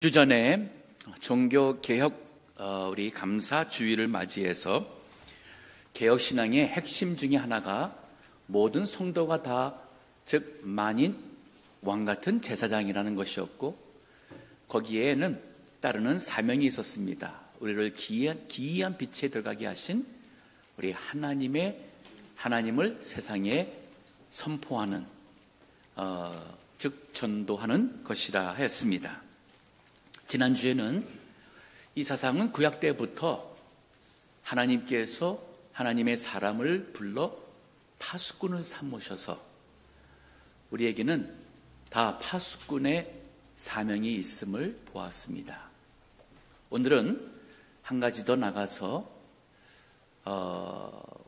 주 전에 종교개혁 우리 감사 주일을 맞이해서 개혁신앙의 핵심 중에 하나가 모든 성도가 다 즉 만인 왕같은 제사장이라는 것이었고, 거기에는 따르는 사명이 있었습니다. 우리를 기이한 빛에 들어가게 하신 우리 하나님을 세상에 선포하는 즉 전도하는 것이라 했습니다. 지난주에는 이 사상은 구약 때부터 하나님께서 하나님의 사람을 불러 파수꾼을 삼으셔서 우리에게는 다 파수꾼의 사명이 있음을 보았습니다. 오늘은 한 가지 더 나가서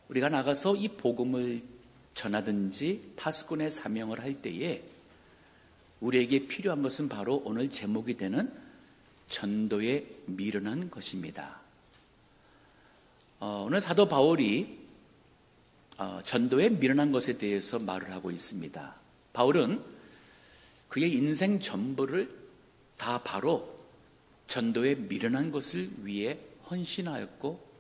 우리가 나가서 이 복음을 전하든지 파수꾼의 사명을 할 때에 우리에게 필요한 것은 바로 오늘 제목이 되는 전도에 미련한 것입니다. 오늘 사도 바울이 전도에 미련한 것에 대해서 말을 하고 있습니다. 바울은 그의 인생 전부를 다 바로 전도에 미련한 것을 위해 헌신하였고,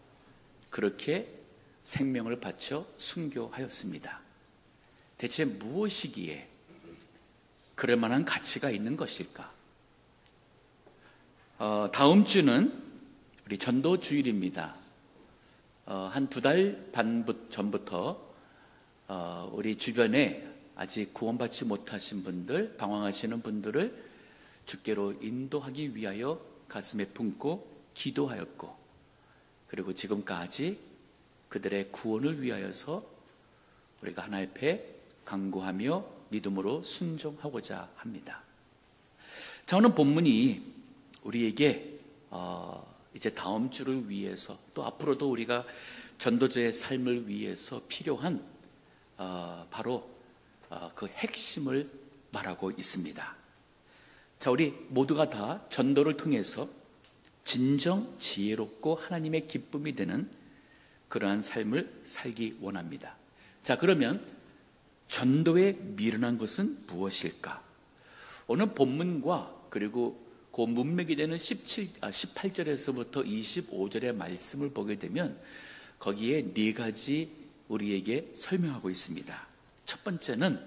그렇게 생명을 바쳐 순교하였습니다. 대체 무엇이기에 그럴 만한 가치가 있는 것일까? 다음 주는 우리 전도 주일입니다. 한 2달 반 전부터 우리 주변에 아직 구원받지 못하신 분들, 방황하시는 분들을 주께로 인도하기 위하여 가슴에 품고 기도하였고, 그리고 지금까지 그들의 구원을 위하여서 우리가 하나님 앞에 간구하며 믿음으로 순종하고자 합니다. 자, 오늘 본문이 우리에게 이제 다음 주를 위해서, 또 앞으로도 우리가 전도자의 삶을 위해서 필요한 바로 그 핵심을 말하고 있습니다. 자, 우리 모두가 다 전도를 통해서 진정 지혜롭고 하나님의 기쁨이 되는 그러한 삶을 살기 원합니다. 자, 그러면 전도에 미련한 것은 무엇일까? 오늘 본문과 그리고 그 문맥이 되는 18절에서부터 25절의 말씀을 보게 되면 거기에 4가지 우리에게 설명하고 있습니다. 첫 번째는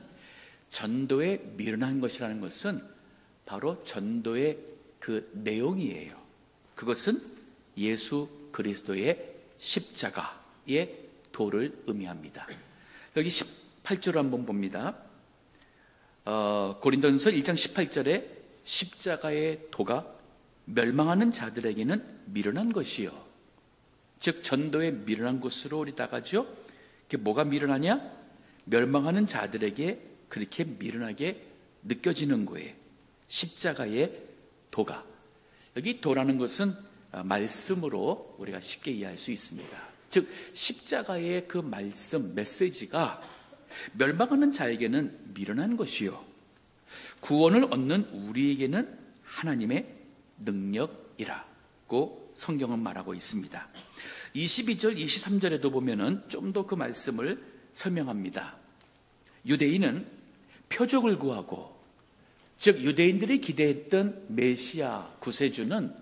전도에 미련한 것이라는 것은 바로 전도의 그 내용이에요. 그것은 예수 그리스도의 십자가의 도를 의미합니다. 여기 18절 한번 봅니다. 고린도전서 1장 18절에 십자가의 도가 멸망하는 자들에게는 미련한 것이요, 즉 전도에 미련한 것으로 우리 나가죠. 그게 뭐가 미련하냐? 멸망하는 자들에게 그렇게 미련하게 느껴지는 거예요. 십자가의 도가. 여기 도라는 것은 말씀으로 우리가 쉽게 이해할 수 있습니다. 즉 십자가의 그 말씀, 메시지가 멸망하는 자에게는 미련한 것이요, 구원을 얻는 우리에게는 하나님의 능력이라고 성경은 말하고 있습니다. 22절, 23절에도 보면은 좀 더 그 말씀을 설명합니다. 유대인은 표적을 구하고, 즉 유대인들이 기대했던 메시아 구세주는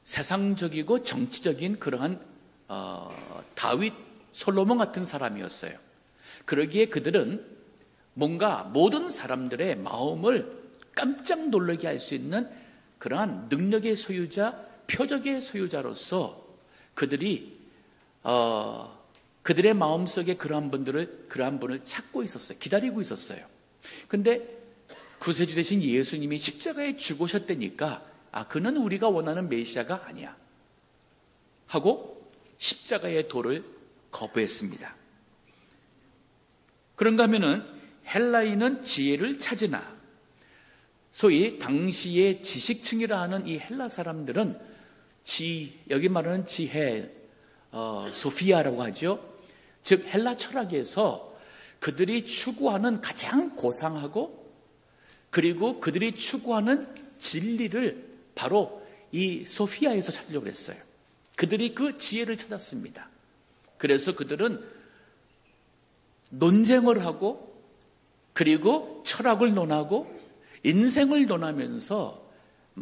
세상적이고 정치적인 그러한 다윗, 솔로몬 같은 사람이었어요. 그러기에 그들은 뭔가 모든 사람들의 마음을 깜짝 놀라게 할 수 있는 그러한 능력의 소유자, 표적의 소유자로서 그들이 그들의 마음속에 그러한 분을 찾고 있었어요. 기다리고 있었어요. 근데 구세주 되신 예수님이 십자가에 죽으셨다니까 그는 우리가 원하는 메시아가 아니야 하고 십자가의 도를 거부했습니다. 그런가 하면은 헬라인은 지혜를 찾으나, 소위 당시의 지식층이라 하는 이 헬라 사람들은 여기 말하는 지혜, 소피아라고 하죠. 즉 헬라 철학에서 그들이 추구하는 가장 고상하고 그리고 그들이 추구하는 진리를 바로 이 소피아에서 찾으려고 했어요. 그들이 그 지혜를 찾았습니다. 그래서 그들은 논쟁을 하고 그리고 철학을 논하고 인생을 논하면서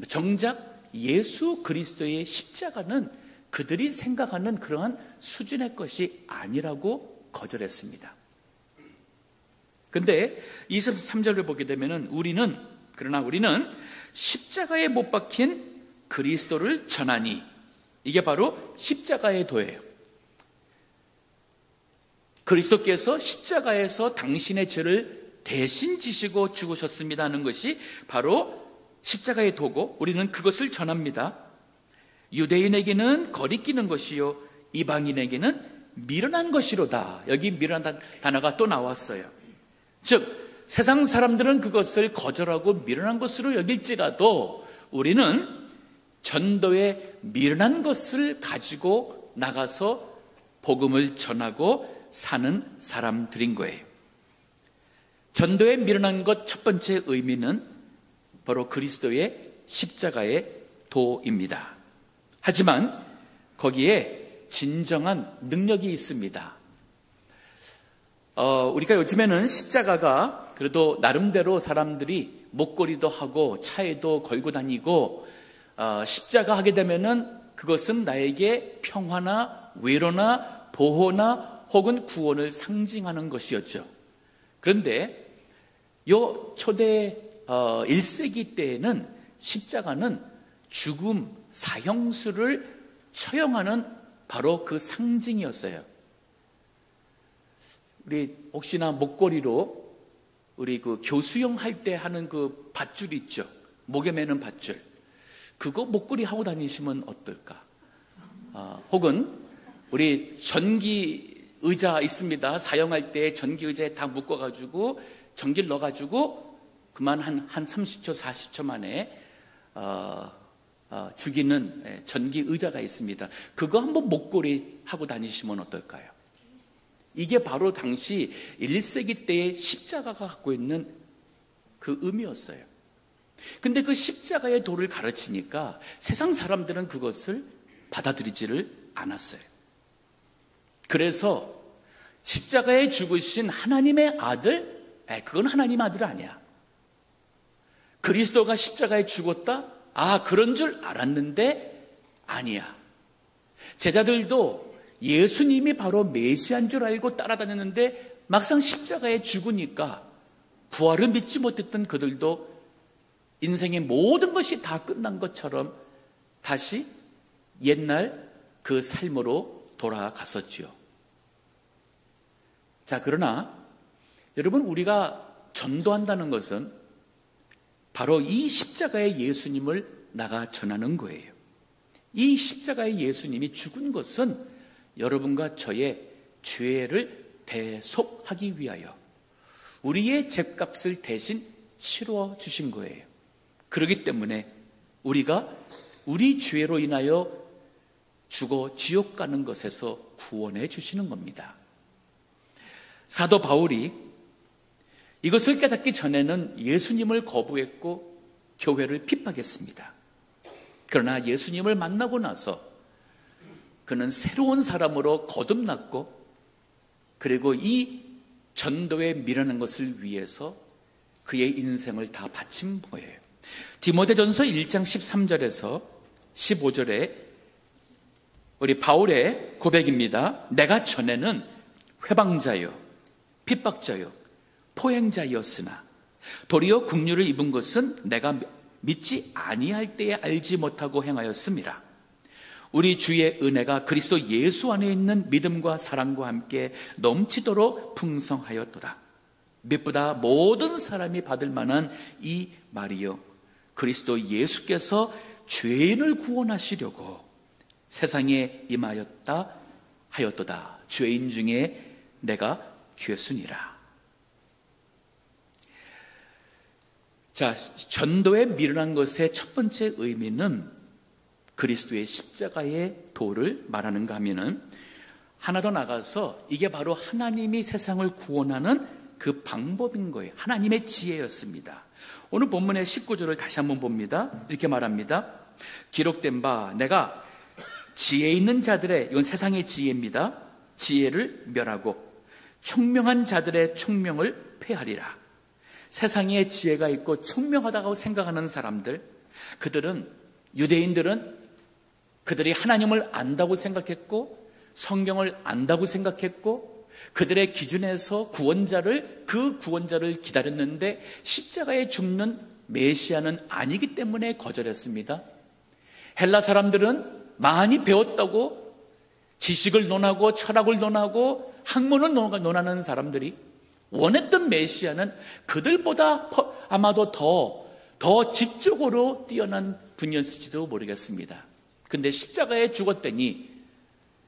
정작 예수 그리스도의 십자가는 그들이 생각하는 그러한 수준의 것이 아니라고 거절했습니다. 근데 23절을 보게 되면 그러나 우리는 십자가에 못 박힌 그리스도를 전하니, 이게 바로 십자가의 도예요. 그리스도께서 십자가에서 당신의 죄를 대신 지시고 죽으셨습니다 하는 것이 바로 십자가의 도고, 우리는 그것을 전합니다. 유대인에게는 거리끼는 것이요 이방인에게는 미련한 것이로다. 여기 미련한 단어가 또 나왔어요. 즉 세상 사람들은 그것을 거절하고 미련한 것으로 여길지라도 우리는 전도에 미련한 것을 가지고 나가서 복음을 전하고 사는 사람들인 거예요. 전도에 미련한 것 첫 번째 의미는 바로 그리스도의 십자가의 도입니다. 하지만 거기에 진정한 능력이 있습니다. 우리가 요즘에는 십자가가 그래도 나름대로 사람들이 목걸이도 하고 차에도 걸고 다니고, 십자가 하게 되면은 그것은 나에게 평화나 위로나 보호나 혹은 구원을 상징하는 것이었죠. 그런데 요 초대 1세기 때에는 십자가는 죽음, 사형수를 처형하는 바로 그 상징이었어요. 우리 혹시나 목걸이로 우리 그 교수형 할 때 하는 그 밧줄 있죠. 목에 매는 밧줄. 그거 목걸이 하고 다니시면 어떨까? 혹은 우리 전기 의자 있습니다. 사용할 때 전기 의자에 다 묶어가지고 전기를 넣어가지고 그만 한 30초, 40초 만에 죽이는 전기 의자가 있습니다. 그거 한번 목걸이 하고 다니시면 어떨까요? 이게 바로 당시 1세기 때의 십자가가 갖고 있는 그 의미였어요. 근데 그 십자가의 도를 가르치니까 세상 사람들은 그것을 받아들이지를 않았어요. 그래서 십자가에 죽으신 하나님의 아들, 그건 하나님 아들 아니야. 그리스도가 십자가에 죽었다? 그런 줄 알았는데 아니야. 제자들도 예수님이 바로 메시아인 줄 알고 따라다녔는데 막상 십자가에 죽으니까 부활을 믿지 못했던 그들도 인생의 모든 것이 다 끝난 것처럼 다시 옛날 그 삶으로 돌아갔었지요. 자, 그러나 여러분, 우리가 전도한다는 것은 바로 이 십자가의 예수님을 나가 전하는 거예요. 이 십자가의 예수님이 죽은 것은 여러분과 저의 죄를 대속하기 위하여 우리의 죄값을 대신 치러 주신 거예요. 그렇기 때문에 우리가 우리 죄로 인하여 죽어 지옥 가는 것에서 구원해 주시는 겁니다. 사도 바울이 이것을 깨닫기 전에는 예수님을 거부했고 교회를 핍박했습니다. 그러나 예수님을 만나고 나서 그는 새로운 사람으로 거듭났고, 그리고 이 전도에 미련한 것을 위해서 그의 인생을 다 바친 거예요. 디모데전서 1장 13절에서 15절에 우리 바울의 고백입니다. 내가 전에는 회방자요, 핍박자요, 포행자였으나 도리어 긍휼을 입은 것은 내가 믿지 아니할 때에 알지 못하고 행하였음이라. 우리 주의 은혜가 그리스도 예수 안에 있는 믿음과 사랑과 함께 넘치도록 풍성하였도다. 믿보다 모든 사람이 받을 만한 이 말이요, 그리스도 예수께서 죄인을 구원하시려고 세상에 임하였다 하였도다. 죄인 중에 내가 괴순이라. 자, 전도에 미련한 것의 첫 번째 의미는 그리스도의 십자가의 도를 말하는가 하면은, 하나 더 나가서 이게 바로 하나님이 세상을 구원하는 그 방법인 거예요. 하나님의 지혜였습니다. 오늘 본문의 19절을 다시 한번 봅니다. 이렇게 말합니다. 기록된 바 내가 지혜 있는 자들의, 이건 세상의 지혜입니다, 지혜를 멸하고 총명한 자들의 총명을 폐하리라. 세상에 지혜가 있고 총명하다고 생각하는 사람들, 유대인들은 그들이 하나님을 안다고 생각했고 성경을 안다고 생각했고 그들의 기준에서 그 구원자를 기다렸는데 십자가에 죽는 메시아는 아니기 때문에 거절했습니다. 헬라 사람들은 많이 배웠다고 지식을 논하고 철학을 논하고 학문을 논하는 사람들이 원했던 메시아는 그들보다 아마도 더 지적으로 뛰어난 분이었을지도 모르겠습니다. 근데 십자가에 죽었더니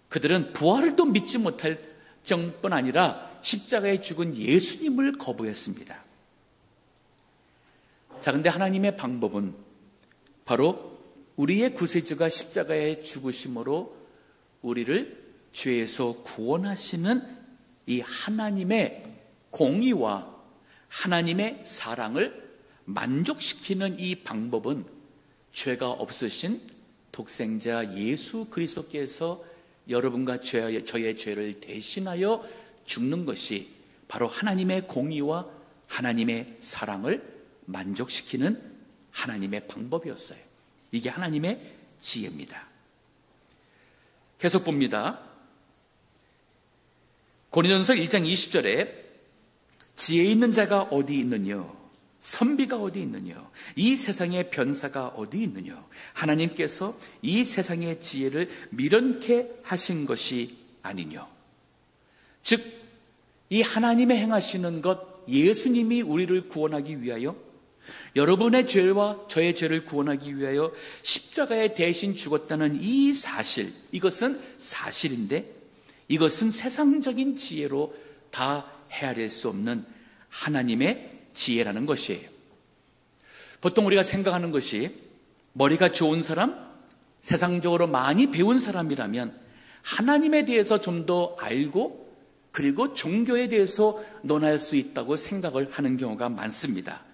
그들은 부활도 믿지 못할 정뿐 아니라 십자가에 죽은 예수님을 거부했습니다. 자, 근데 하나님의 방법은 바로 우리의 구세주가 십자가에 죽으심으로 우리를 죄에서 구원하시는 이 하나님의 공의와 하나님의 사랑을 만족시키는 이 방법은 죄가 없으신 독생자 예수 그리스도께서 여러분과 저의 죄를 대신하여 죽는 것이 바로 하나님의 공의와 하나님의 사랑을 만족시키는 하나님의 방법이었어요. 이게 하나님의 지혜입니다. 계속 봅니다. 고린도전서 1장 20절에 지혜 있는 자가 어디 있느냐, 선비가 어디 있느냐, 이 세상의 변사가 어디 있느냐, 하나님께서 이 세상의 지혜를 미련케 하신 것이 아니냐. 즉, 이 하나님의 행하시는 것, 예수님이 우리를 구원하기 위하여, 여러분의 죄와 저의 죄를 구원하기 위하여 십자가에 대신 죽었다는 이 사실, 이것은 사실인데 이것은 세상적인 지혜로 다 헤아릴 수 없는 하나님의 지혜라는 것이에요. 보통 우리가 생각하는 것이 머리가 좋은 사람, 세상적으로 많이 배운 사람이라면 하나님에 대해서 좀 더 알고 그리고 종교에 대해서 논할 수 있다고 생각을 하는 경우가 많습니다.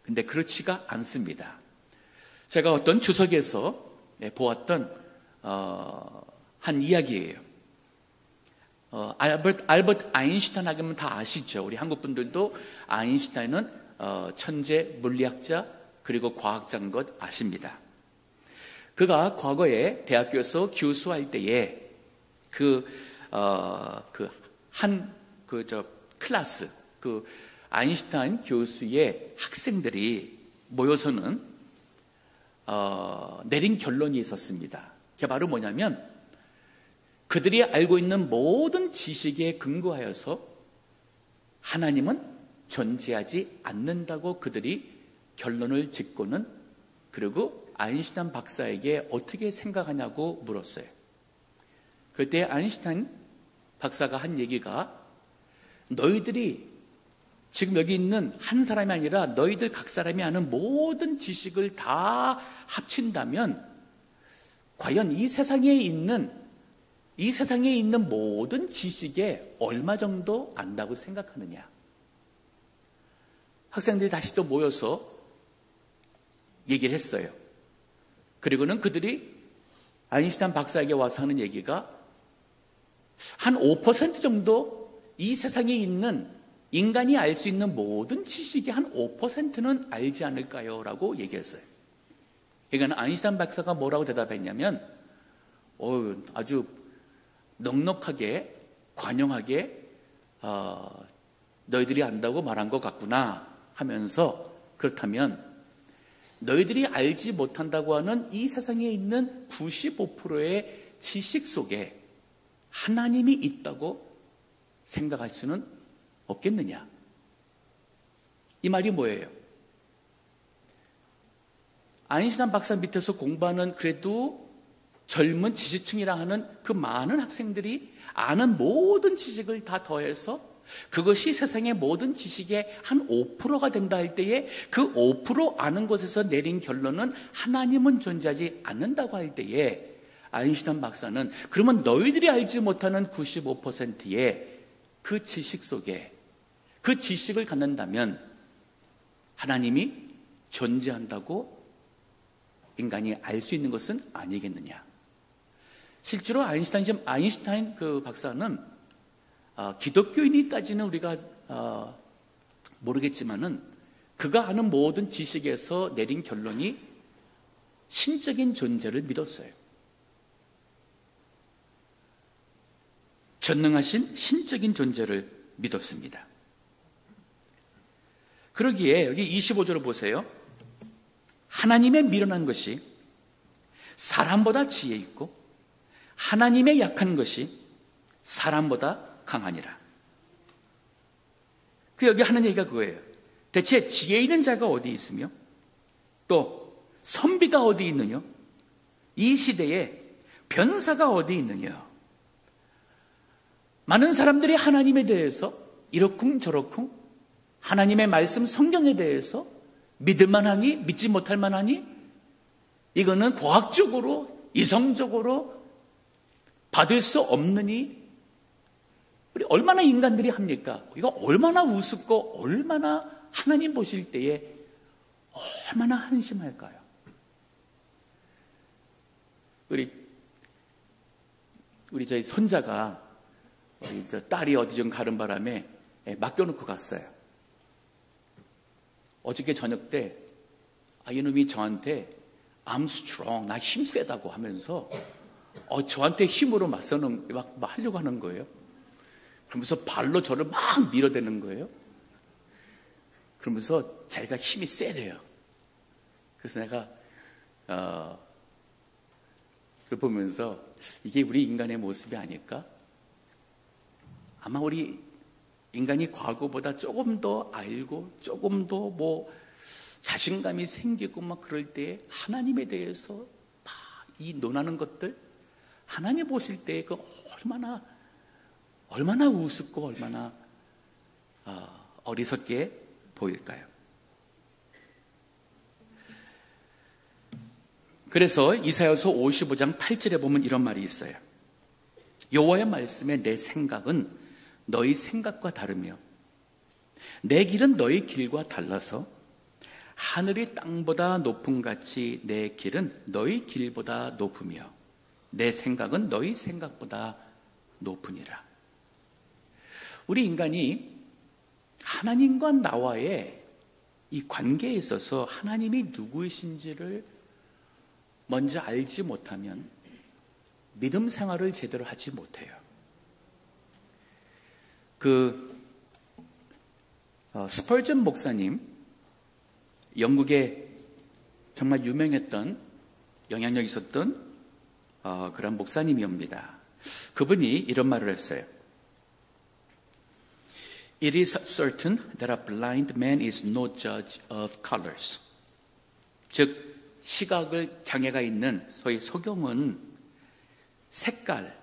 근데 그렇지가 않습니다. 제가 어떤 주석에서 보았던 한 이야기예요. 알버트 아인슈타인 하면 다 아시죠? 우리 한국 분들도 아인슈타인은 천재 물리학자 그리고 과학자인 것 아십니다. 그가 과거에 대학교에서 교수할 때에 클래스 아인슈타인 교수의 학생들이 모여서는 내린 결론이 있었습니다. 그게 바로 뭐냐면 그들이 알고 있는 모든 지식에 근거하여서 하나님은 존재하지 않는다고 그들이 결론을 짓고는 그리고 아인슈타인 박사에게 어떻게 생각하냐고 물었어요. 그때 아인슈타인 박사가 한 얘기가 너희들이 지금 여기 있는 한 사람이 아니라 너희들 각 사람이 아는 모든 지식을 다 합친다면 과연 이 세상에 있는 모든 지식에 얼마 정도 안다고 생각하느냐. 학생들이 다시 또 모여서 얘기를 했어요. 그리고는 그들이 아인슈타인 박사에게 와서 하는 얘기가 한 5% 정도 이 세상에 있는 인간이 알 수 있는 모든 지식의 한 5%는 알지 않을까요? 라고 얘기했어요. 그러니까 아인슈타인 박사가 뭐라고 대답했냐면 아주 넉넉하게 관용하게 너희들이 안다고 말한 것 같구나 하면서 그렇다면 너희들이 알지 못한다고 하는 이 세상에 있는 95%의 지식 속에 하나님이 있다고 생각할 수는 없겠느냐? 이 말이 뭐예요? 아인슈타인 박사 밑에서 공부하는 그래도 젊은 지식층이라 하는 그 많은 학생들이 아는 모든 지식을 다 더해서 그것이 세상의 모든 지식의 한 5%가 된다 할 때에 그 5% 아는 것에서 내린 결론은 하나님은 존재하지 않는다고 할 때에 아인슈타인 박사는 그러면 너희들이 알지 못하는 95%의 그 지식 속에 그 지식을 갖는다면 하나님이 존재한다고 인간이 알 수 있는 것은 아니겠느냐. 실제로 아인슈타인 그 박사는 기독교인이까지는 우리가 모르겠지만은 그가 아는 모든 지식에서 내린 결론이 신적인 존재를 믿었어요. 전능하신 신적인 존재를 믿었습니다. 그러기에 여기 25절을 보세요. 하나님의 미련한 것이 사람보다 지혜 있고 하나님의 약한 것이 사람보다 강하니라. 여기 하는 얘기가 그거예요. 대체 지혜 있는 자가 어디 있으며 또 선비가 어디 있느냐? 이 시대에 변사가 어디 있느냐? 많은 사람들이 하나님에 대해서 이러쿵저러쿵 하나님의 말씀 성경에 대해서 믿을 만하니 믿지 못할 만하니 이거는 과학적으로 이성적으로 받을 수 없느니 우리 얼마나 인간들이 합니까? 이거 얼마나 우습고 얼마나 하나님 보실 때에 얼마나 한심할까요? 우리 저희 손자가 딸이 어디 좀 가는 바람에 맡겨놓고 갔어요. 어저께 저녁 때 이놈이 저한테 I'm strong, 나 힘 세다고 하면서 저한테 힘으로 맞서는 막 하려고 하는 거예요. 그러면서 발로 저를 막 밀어대는 거예요. 그러면서 자기가 힘이 세대요. 그래서 내가 그걸 보면서 이게 우리 인간의 모습이 아닐까? 아마 우리 인간이 과거보다 조금 더 알고 조금 더 자신감이 생기고 막 그럴 때 하나님에 대해서 막 이 논하는 것들 하나님 보실 때 그 얼마나 우습고 얼마나 어리석게 보일까요? 그래서 이사야서 55장 8절에 보면 이런 말이 있어요. 여호와의 말씀에 내 생각은 너희 생각과 다르며 내 길은 너희 길과 달라서 하늘이 땅보다 높음 같이 내 길은 너희 길보다 높으며 내 생각은 너희 생각보다 높으니라. 우리 인간이 하나님과 나와의 이 관계에 있어서 하나님이 누구이신지를 먼저 알지 못하면 믿음 생활을 제대로 하지 못해요. 스펄전 목사님, 영국에 정말 유명했던 영향력 있었던 그런 목사님이옵니다. 그분이 이런 말을 했어요. It is certain that a blind man is no judge of colors. 즉 시각을 장애가 있는 소위 소경은 색깔을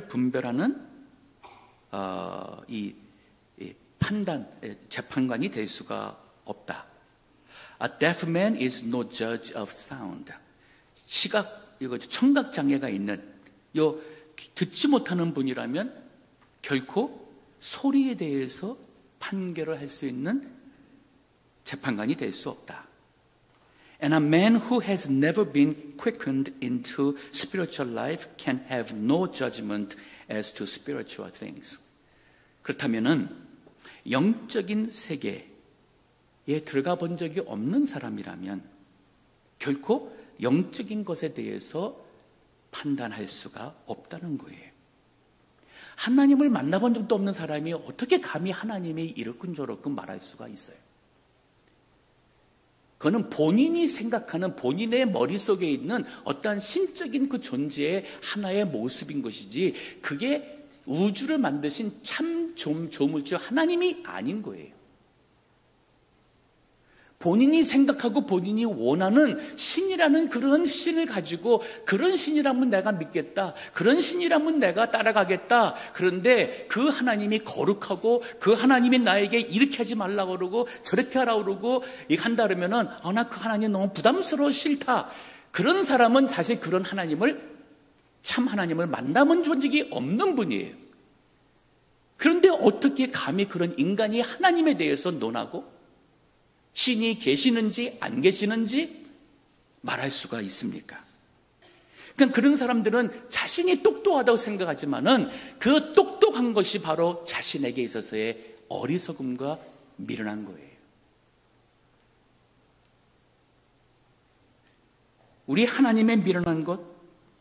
분별하는 이 판단, 재판관이 될 수가 없다. A deaf man is no judge of sound. 청각 장애가 있는 듣지 못하는 분이라면 결코 소리에 대해서 판결을 할 수 있는 재판관이 될 수 없다. And a man who has never been quickened into spiritual life can have no judgment as to spiritual things. 그렇다면은 영적인 세계에 들어가 본 적이 없는 사람이라면 결코 영적인 것에 대해서 판단할 수가 없다는 거예요. 하나님을 만나본 적도 없는 사람이 어떻게 감히 하나님이 이렇군저렇군 말할 수가 있어요? 그거는 본인이 생각하는 본인의 머릿속에 있는 어떠한 신적인 그 존재의 하나의 모습인 것이지 그게 우주를 만드신 참 조물주 하나님이 아닌 거예요. 본인이 생각하고 본인이 원하는 신이라는 그런 신을 가지고 그런 신이라면 내가 믿겠다. 그런 신이라면 내가 따라가겠다. 그런데 그 하나님이 거룩하고 그 하나님이 나에게 이렇게 하지 말라고 그러고 저렇게 하라고 그러고 이렇게 한다 그러면은 나 그 하나님 너무 부담스러워 싫다. 그런 사람은 사실 그런 참 하나님을 만나본 적이 없는 분이에요. 그런데 어떻게 감히 그런 인간이 하나님에 대해서 논하고 신이 계시는지 안 계시는지 말할 수가 있습니까? 그러니까 그런 사람들은 자신이 똑똑하다고 생각하지만은 그 똑똑한 것이 바로 자신에게 있어서의 어리석음과 미련한 거예요. 우리 하나님의 미련한 것,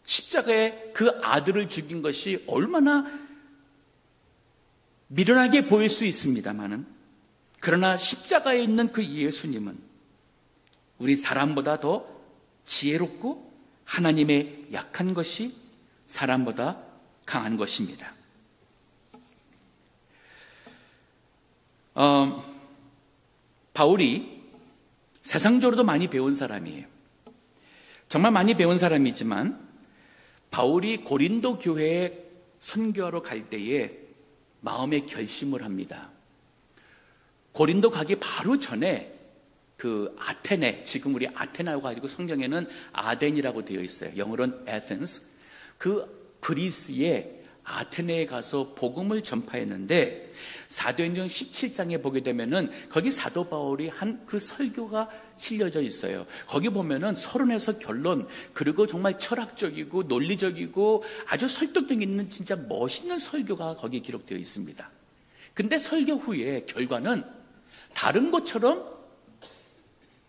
십자가에 그 아들을 죽인 것이 얼마나 미련하게 보일 수 있습니다만은, 그러나 십자가에 있는 그 예수님은 우리 사람보다 더 지혜롭고 하나님의 약한 것이 사람보다 강한 것입니다. 바울이 세상적으로도 많이 배운 사람이에요. 정말 많이 배운 사람이지만 바울이 고린도 교회에 선교하러 갈 때에 마음의 결심을 합니다. 고린도 가기 바로 전에 그 아테네, 지금 우리 아테나고 가지고 성경에는 아덴이라고 되어 있어요. 영어로는 Athens. 그 그리스의 아테네에 가서 복음을 전파했는데 사도행전 17장에 보게 되면은 거기 사도 바울이 한 그 설교가 실려져 있어요. 거기 보면은 서론에서 결론, 그리고 정말 철학적이고 논리적이고 아주 설득력 있는 진짜 멋있는 설교가 거기에 기록되어 있습니다. 근데 설교 후에 결과는 다른 것처럼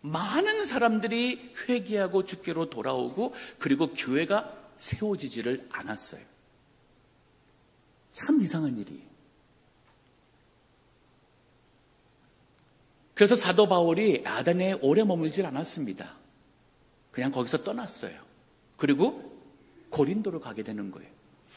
많은 사람들이 회개하고 주께로 돌아오고 그리고 교회가 세워지지를 않았어요. 참 이상한 일이에요. 그래서 사도 바울이 아덴에 오래 머물질 않았습니다. 그냥 거기서 떠났어요. 그리고 고린도로 가게 되는 거예요.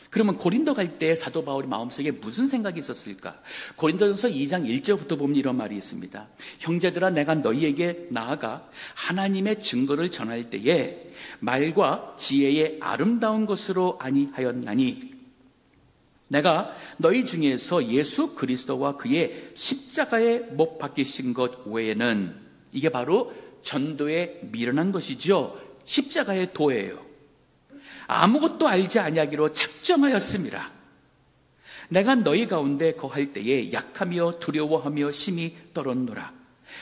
그러면 고린도 갈 때 사도 바울이 마음속에 무슨 생각이 있었을까? 고린도전서 2장 1절부터 보면 이런 말이 있습니다. 형제들아, 내가 너희에게 나아가 하나님의 증거를 전할 때에 말과 지혜의 아름다운 것으로 아니하였나니 내가 너희 중에서 예수 그리스도와 그의 십자가에 못 박히신 것 외에는, 이게 바로 전도에 미련한 것이죠. 십자가의 도예요. 아무것도 알지 아니하기로 작정하였습니다. 내가 너희 가운데 거할 때에 약하며 두려워하며 심히 떨었노라.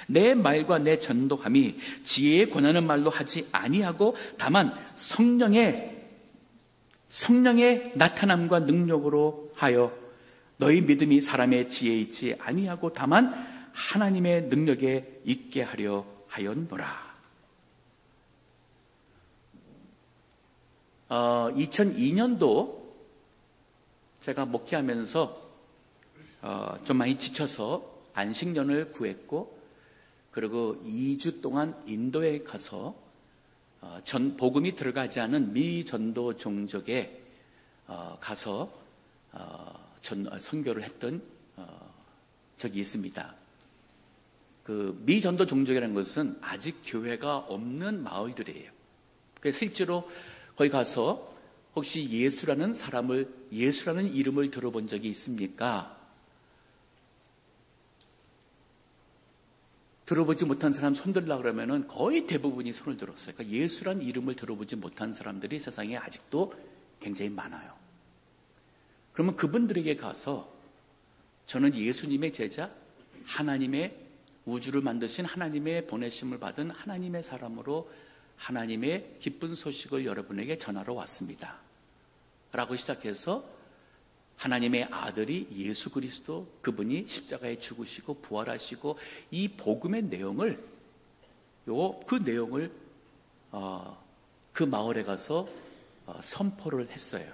내 말과 내 전도함이 지혜에 권하는 말로 하지 아니하고 다만 성령의 나타남과 능력으로 하여 너희 믿음이 사람의 지혜에 있지 아니하고 다만 하나님의 능력에 있게 하려 하였노라. 2002년도 제가 목회하면서 좀 많이 지쳐서 안식년을 구했고, 그리고 2주 동안 인도에 가서 복음이 들어가지 않은 미전도 종족에 가서 선교를 했던 적이 있습니다. 그 미전도 종족이라는 것은 아직 교회가 없는 마을들이에요. 그래서 실제로 거기 가서 혹시 예수라는 이름을 들어본 적이 있습니까? 들어보지 못한 사람 손들라 그러면은 거의 대부분이 손을 들었어요. 그러니까 예수라는 이름을 들어보지 못한 사람들이 세상에 아직도 굉장히 많아요. 그러면 그분들에게 가서 저는 예수님의 제자, 하나님의 우주를 만드신 하나님의 보내심을 받은 하나님의 사람으로 하나님의 기쁜 소식을 여러분에게 전하러 왔습니다. 라고 시작해서 하나님의 아들이 예수 그리스도, 그분이 십자가에 죽으시고 부활하시고 이 복음의 내용을 그 마을에 가서 선포를 했어요.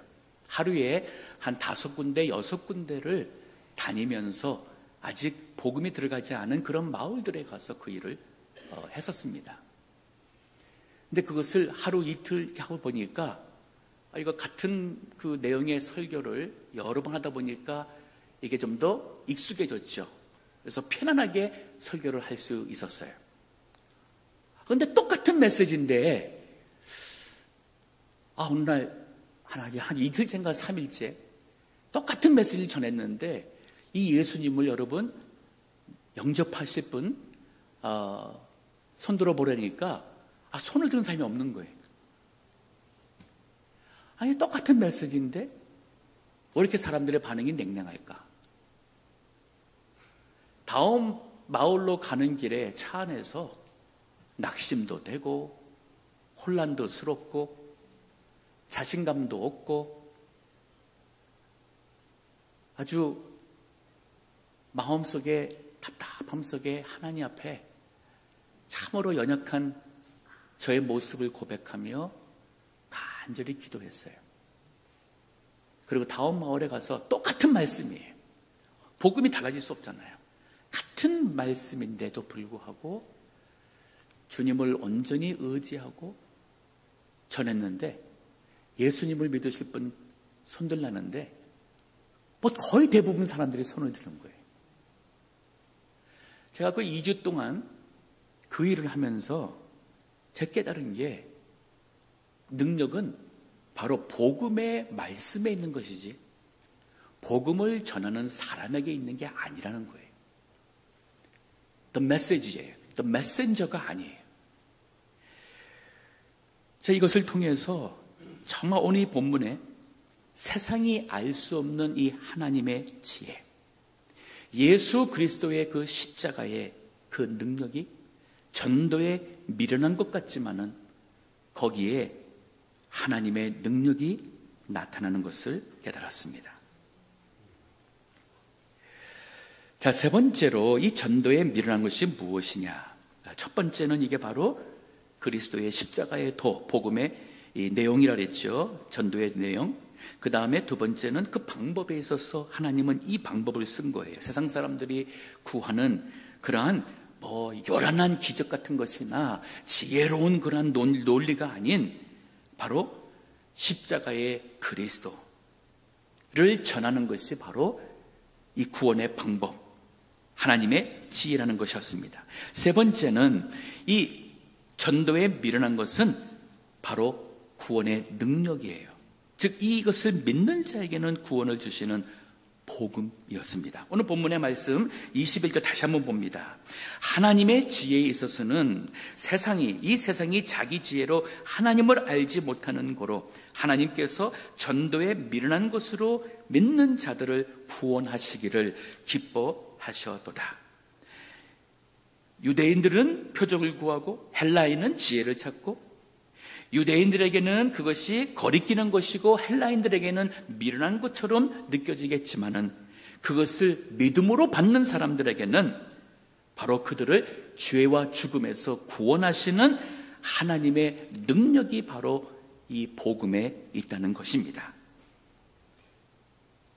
하루에 한 5군데, 6군데를 다니면서 아직 복음이 들어가지 않은 그런 마을들에 가서 그 일을 했었습니다. 근데 그것을 하루 이틀 하고 보니까 이거 같은 그 내용의 설교를 여러 번 하다 보니까 이게 좀 더 익숙해졌죠. 그래서 편안하게 설교를 할 수 있었어요. 그런데 똑같은 메시지인데 어느 날 한 이틀째인가 3일째 똑같은 메시지를 전했는데 이 예수님을 여러분 영접하실 분 손들어 보려니까 손을 드는 사람이 없는 거예요. 아니 똑같은 메시지인데 왜 이렇게 사람들의 반응이 냉랭할까? 다음 마을로 가는 길에 차 안에서 낙심도 되고 혼란도 스럽고 자신감도 없고 아주 마음속에 답답함 속에 하나님 앞에 참으로 연약한 저의 모습을 고백하며 간절히 기도했어요. 그리고 다음 마을에 가서 똑같은 말씀이에요. 복음이 달라질 수 없잖아요. 같은 말씀인데도 불구하고 주님을 온전히 의지하고 전했는데, 예수님을 믿으실 분 손들라는데 뭐 거의 대부분 사람들이 손을 드는 거예요. 제가 그 2주 동안 그 일을 하면서 제 깨달은 게, 능력은 바로 복음의 말씀에 있는 것이지 복음을 전하는 사람에게 있는 게 아니라는 거예요. The message예요. The messenger가 아니에요. 자, 이것을 통해서 정말 오늘 이 본문에 세상이 알 수 없는 이 하나님의 지혜, 예수 그리스도의 그 십자가의 그 능력이 전도에 미련한 것 같지만은 거기에 하나님의 능력이 나타나는 것을 깨달았습니다. 자, 세 번째로 이 전도에 미련한 것이 무엇이냐? 첫 번째는 이게 바로 그리스도의 십자가의 도, 복음의 이 내용이라 그랬죠. 전도의 내용. 그 다음에 두 번째는 그 방법에 있어서 하나님은 이 방법을 쓴 거예요. 세상 사람들이 구하는 그러한 요란한 기적 같은 것이나 지혜로운 그러한 논리가 아닌 바로 십자가의 그리스도를 전하는 것이 바로 이 구원의 방법, 하나님의 지혜라는 것이었습니다. 세 번째는 이 전도에 미련한 것은 바로 구원의 능력이에요. 즉 이것을 믿는 자에게는 구원을 주시는 복음이었습니다. 오늘 본문의 말씀 21절 다시 한번 봅니다. 하나님의 지혜에 있어서는 이 세상이 자기 지혜로 하나님을 알지 못하는 고로 하나님께서 전도에 미련한 것으로 믿는 자들을 구원하시기를 기뻐하셨도다. 유대인들은 표적을 구하고 헬라인은 지혜를 찾고, 유대인들에게는 그것이 거리끼는 것이고 헬라인들에게는 미련한 것처럼 느껴지겠지만은 그것을 믿음으로 받는 사람들에게는 바로 그들을 죄와 죽음에서 구원하시는 하나님의 능력이 바로 이 복음에 있다는 것입니다.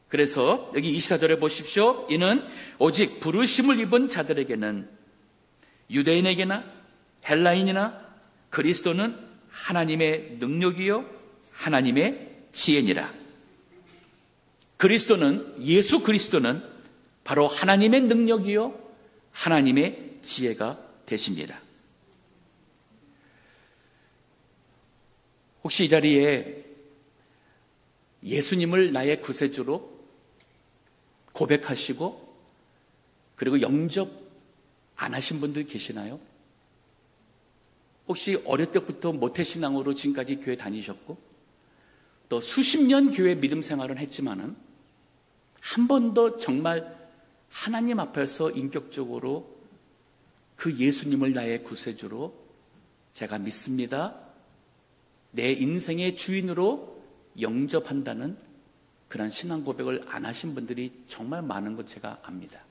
그래서 여기 24절에 보십시오. 이는 오직 부르심을 입은 자들에게는, 유대인에게나 헬라인이나 그리스도는 하나님의 능력이요 하나님의 지혜니라. 예수 그리스도는 바로 하나님의 능력이요 하나님의 지혜가 되십니다. 혹시 이 자리에 예수님을 나의 구세주로 고백하시고 그리고 영접 안 하신 분들 계시나요? 혹시 어릴 때부터 모태신앙으로 지금까지 교회 다니셨고 또 수십 년 교회 믿음 생활을 했지만은 한 번도 정말 하나님 앞에서 인격적으로 그 예수님을 나의 구세주로 제가 믿습니다, 내 인생의 주인으로 영접한다는 그런 신앙 고백을 안 하신 분들이 정말 많은 것 제가 압니다.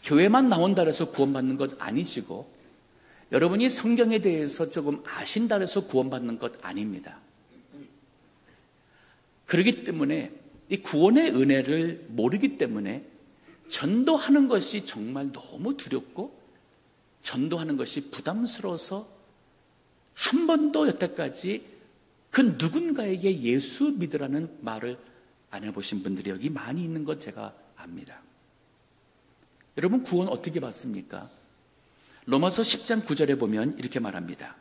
교회만 나온다 해서 구원받는 것 아니시고 여러분이 성경에 대해서 조금 아신다 해서 구원받는 것 아닙니다. 그렇기 때문에 이 구원의 은혜를 모르기 때문에 전도하는 것이 정말 너무 두렵고 전도하는 것이 부담스러워서 한 번도 여태까지 그 누군가에게 예수 믿으라는 말을 안 해보신 분들이 여기 많이 있는 것 제가 압니다. 여러분 구원 어떻게 받습니까? 로마서 10장 9절에 보면 이렇게 말합니다.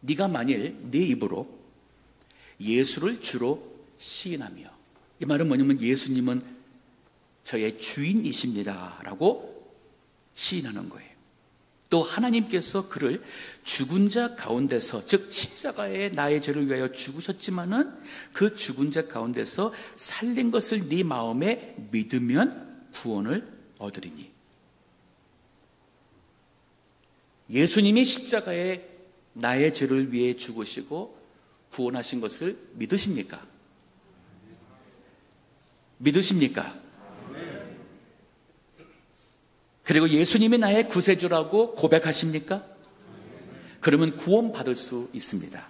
네가 만일 네 입으로 예수를 주로 시인하며, 이 말은 뭐냐면 예수님은 저의 주인이십니다 라고 시인하는 거예요. 또 하나님께서 그를 죽은 자 가운데서, 즉 십자가에 나의 죄를 위하여 죽으셨지만은 그 죽은 자 가운데서 살린 것을 네 마음에 믿으면 구원을 얻으리니. 예수님이 십자가에 나의 죄를 위해 죽으시고 구원하신 것을 믿으십니까? 믿으십니까? 그리고 예수님이 나의 구세주라고 고백하십니까? 그러면 구원받을 수 있습니다.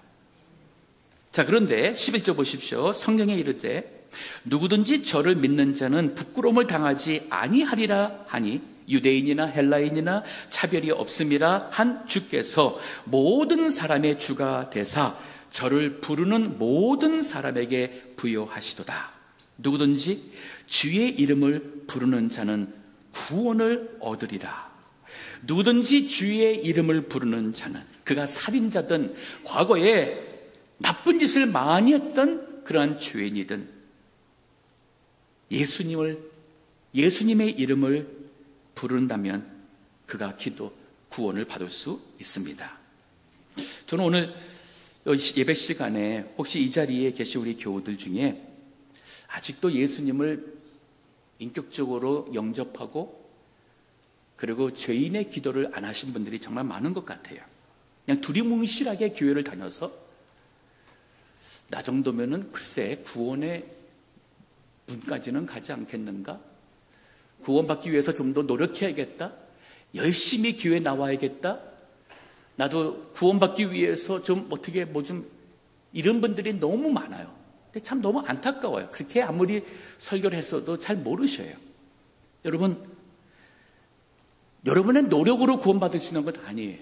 자, 그런데 11절 보십시오. 성경에 이르되 누구든지 저를 믿는 자는 부끄러움을 당하지 아니하리라 하니 유대인이나 헬라인이나 차별이 없음이라 한 주께서 모든 사람의 주가 되사 저를 부르는 모든 사람에게 부여하시도다. 누구든지 주의 이름을 부르는 자는 구원을 얻으리라. 누구든지 주의 이름을 부르는 자는, 그가 살인자든 과거에 나쁜 짓을 많이 했던 그러한 죄인이든 예수님의 이름을 부른다면 그가 구원을 받을 수 있습니다. 저는 오늘 예배 시간에 혹시 이 자리에 계신 우리 교우들 중에 아직도 예수님을 인격적으로 영접하고 그리고 죄인의 기도를 안 하신 분들이 정말 많은 것 같아요. 그냥 두리뭉실하게 교회를 다녀서 나 정도면은 글쎄 구원의 문까지는 가지 않겠는가? 구원받기 위해서 좀 더 노력해야겠다? 열심히 교회 나와야겠다? 나도 구원받기 위해서 좀 이런 분들이 너무 많아요. 근데 참 너무 안타까워요. 그렇게 아무리 설교를 했어도 잘 모르셔요. 여러분의 노력으로 구원받으시는 것 아니에요.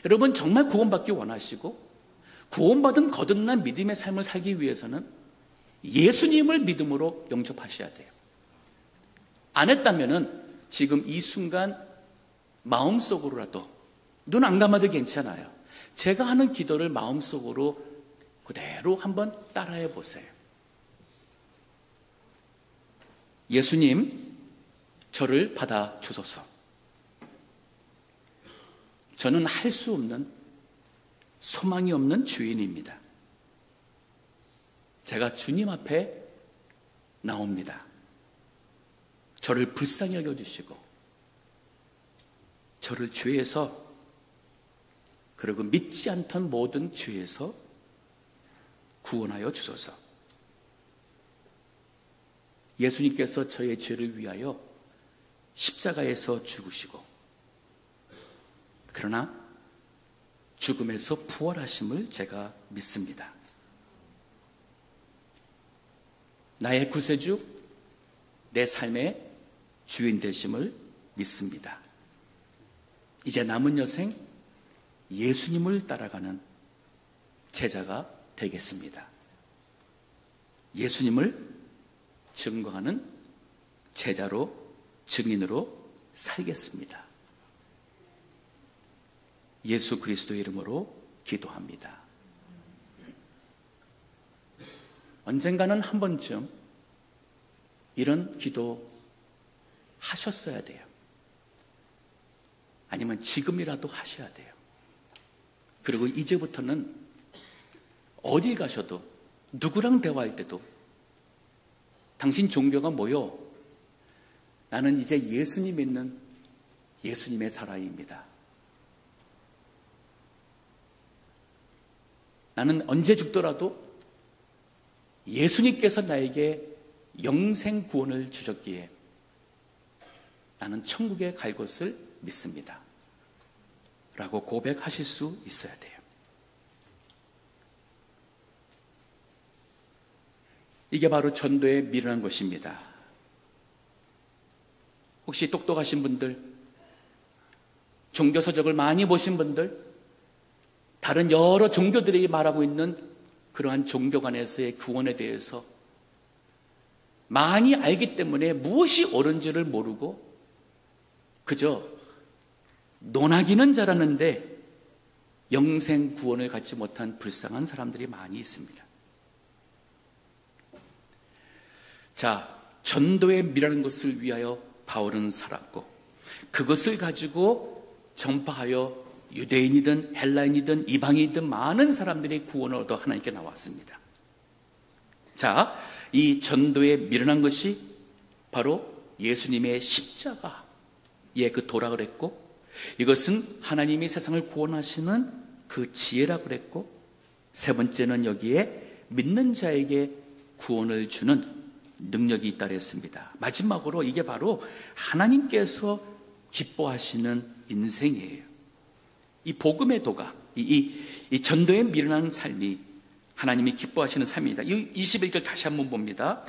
여러분 정말 구원받기 원하시고 구원받은 거듭난 믿음의 삶을 살기 위해서는 예수님을 믿음으로 영접하셔야 돼요. 안 했다면은 지금 이 순간 마음속으로라도 눈 안 감아도 괜찮아요. 제가 하는 기도를 마음속으로 그대로 한번 따라해 보세요. 예수님, 저를 받아 주소서. 저는 할 수 없는, 소망이 없는 죄인입니다. 제가 주님 앞에 나옵니다. 저를 불쌍히 여겨주시고 저를 죄에서, 그리고 믿지 않던 모든 죄에서 구원하여 주소서. 예수님께서 저의 죄를 위하여 십자가에서 죽으시고 그러나 죽음에서 부활하심을 제가 믿습니다. 나의 구세주, 내 삶의 주인 되심을 믿습니다. 이제 남은 여생 예수님을 따라가는 제자가 되겠습니다. 예수님을 증거하는 제자로, 증인으로 살겠습니다. 예수 그리스도의 이름으로 기도합니다. 언젠가는 한 번쯤 이런 기도 하셨어야 돼요. 아니면 지금이라도 하셔야 돼요. 그리고 이제부터는 어딜 가셔도 누구랑 대화할 때도 당신 종교가 뭐요? 나는 이제 예수님 믿는 예수님의 사람입니다. 나는 언제 죽더라도 예수님께서 나에게 영생 구원을 주셨기에 나는 천국에 갈 것을 믿습니다. 라고 고백하실 수 있어야 돼요. 이게 바로 전도의 미련한 것입니다. 혹시 똑똑하신 분들, 종교서적을 많이 보신 분들, 다른 여러 종교들이 말하고 있는 그러한 종교관에서의 구원에 대해서 많이 알기 때문에 무엇이 옳은지를 모르고 그저 논하기는 잘하는데 영생 구원을 갖지 못한 불쌍한 사람들이 많이 있습니다. 자, 전도의 미라는 것을 위하여 바울은 살았고 그것을 가지고 전파하여 유대인이든 헬라인이든 이방인이든 많은 사람들이 구원을 얻어 하나님께 나왔습니다. 자, 이 전도에 미련한 것이 바로 예수님의 십자가의 그 도라 그랬고, 이것은 하나님이 세상을 구원하시는 그 지혜라 그랬고, 세 번째는 여기에 믿는 자에게 구원을 주는 능력이 있다 그랬습니다. 마지막으로 이게 바로 하나님께서 기뻐하시는 인생이에요. 이 복음의 도가, 이 전도에 미련한 삶이 하나님이 기뻐하시는 삶입니다. 이 21절 다시 한번 봅니다.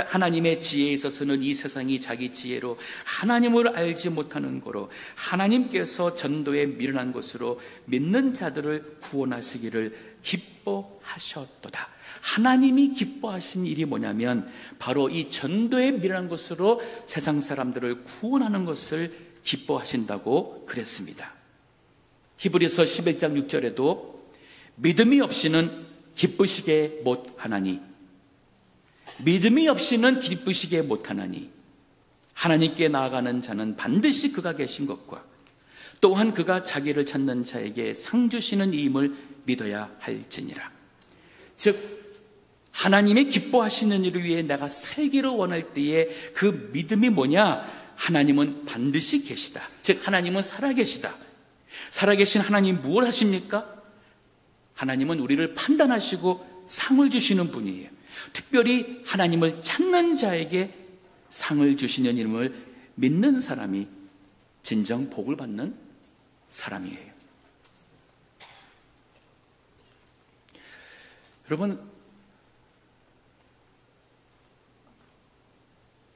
하나님의 지혜에 있어서는 이 세상이 자기 지혜로 하나님을 알지 못하는 거로 하나님께서 전도에 미련한 것으로 믿는 자들을 구원하시기를 기뻐하셨도다. 하나님이 기뻐하신 일이 뭐냐면 바로 이 전도에 미련한 것으로 세상 사람들을 구원하는 것을 기뻐하신다고 그랬습니다. 히브리서 11장 6절에도 믿음이 없이는 기쁘시게 못하나니, 믿음이 없이는 기쁘시게 못하나니 하나님께 나아가는 자는 반드시 그가 계신 것과 또한 그가 자기를 찾는 자에게 상 주시는 이임을 믿어야 할지니라. 즉 하나님이 기뻐하시는 일을 위해 내가 살기를 원할 때에 그 믿음이 뭐냐? 하나님은 반드시 계시다. 즉 하나님은 살아계시다. 살아계신 하나님 무엇 하십니까? 하나님은 우리를 판단하시고 상을 주시는 분이에요. 특별히 하나님을 찾는 자에게 상을 주시는 이름을 믿는 사람이 진정 복을 받는 사람이에요. 여러분,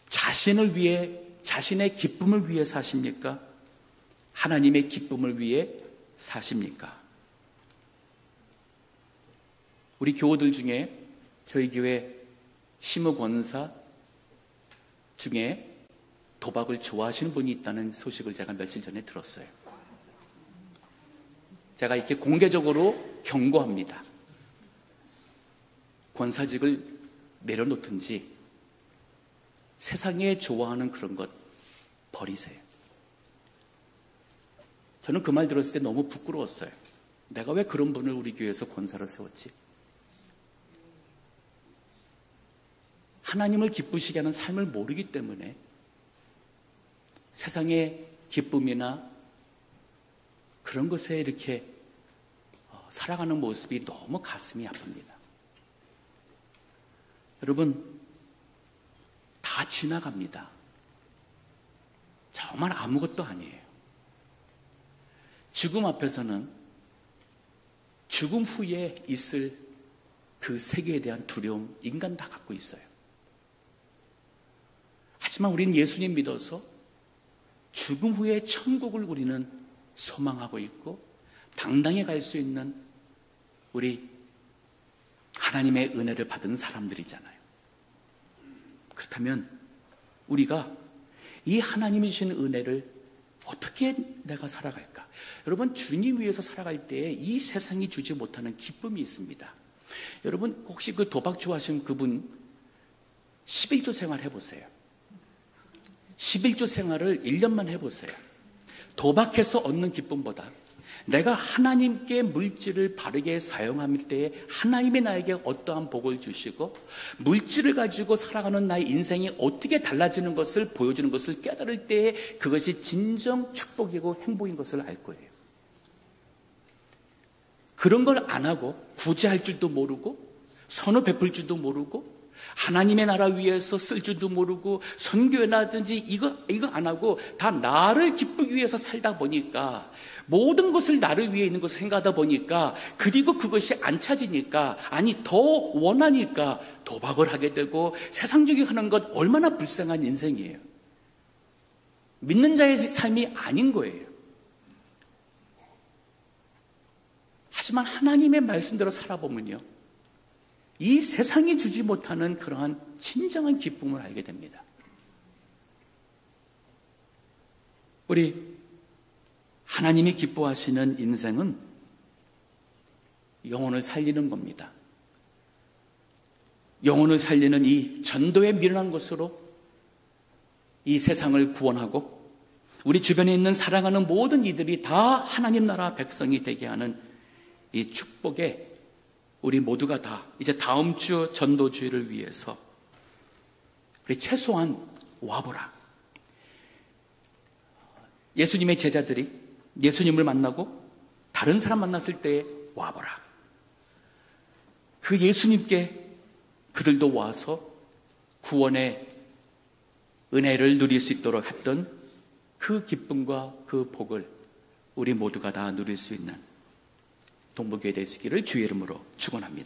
자신을 위해, 자신의 기쁨을 위해 사십니까? 하나님의 기쁨을 위해 사십니까? 우리 교우들 중에 저희 교회 심우 권사 중에 도박을 좋아하시는 분이 있다는 소식을 제가 며칠 전에 들었어요. 제가 이렇게 공개적으로 경고합니다. 권사직을 내려놓든지 세상에 좋아하는 그런 것 버리세요. 저는 그 말 들었을 때 너무 부끄러웠어요. 내가 왜 그런 분을 우리 교회에서 권사로 세웠지? 하나님을 기쁘시게 하는 삶을 모르기 때문에 세상의 기쁨이나 그런 것에 이렇게 살아가는 모습이 너무 가슴이 아픕니다. 여러분, 다 지나갑니다. 정말 아무것도 아니에요. 죽음 앞에서는 죽음 후에 있을 그 세계에 대한 두려움, 인간 다 갖고 있어요. 하지만 우리는 예수님 믿어서 죽음 후에 천국을 우리는 소망하고 있고 당당히 갈 수 있는 우리 하나님의 은혜를 받은 사람들이잖아요. 그렇다면 우리가 이 하나님이 주신 은혜를 어떻게 내가 살아갈까? 여러분, 주님 위해서 살아갈 때에 이 세상이 주지 못하는 기쁨이 있습니다. 여러분, 혹시 그 도박 좋아하시는 그분 11조 생활 해보세요. 11조 생활을 1년만 해보세요. 도박해서 얻는 기쁨보다 내가 하나님께 물질을 바르게 사용할 때에 하나님이 나에게 어떠한 복을 주시고 물질을 가지고 살아가는 나의 인생이 어떻게 달라지는 것을 보여주는 것을 깨달을 때에 그것이 진정 축복이고 행복인 것을 알 거예요. 그런 걸 안 하고 구제할 줄도 모르고 선을 베풀 줄도 모르고 하나님의 나라 위해서 쓸 줄도 모르고 선교회라든지 이거 안 하고 다 나를 기쁘기 위해서 살다 보니까 모든 것을 나를 위해 있는 것을 생각하다 보니까 그리고 그것이 안 찾으니까 아니 더 원하니까 도박을 하게 되고 세상적인 하는 것 얼마나 불쌍한 인생이에요. 믿는 자의 삶이 아닌 거예요. 하지만 하나님의 말씀대로 살아보면요, 이 세상이 주지 못하는 그러한 진정한 기쁨을 알게 됩니다. 우리 하나님이 기뻐하시는 인생은 영혼을 살리는 겁니다. 영혼을 살리는 이 전도에 미련한 것으로 이 세상을 구원하고 우리 주변에 있는 사랑하는 모든 이들이 다 하나님 나라 백성이 되게 하는 이 축복에 우리 모두가 다 이제 다음 주 전도주의를 위해서 우리 최소한 와보라. 예수님의 제자들이 예수님을 만나고 다른 사람 만났을 때 와보라. 그 예수님께 그들도 와서 구원의 은혜를 누릴 수 있도록 했던 그 기쁨과 그 복을 우리 모두가 다 누릴 수 있는 동부교회 되시기를 주의 이름으로 축원합니다.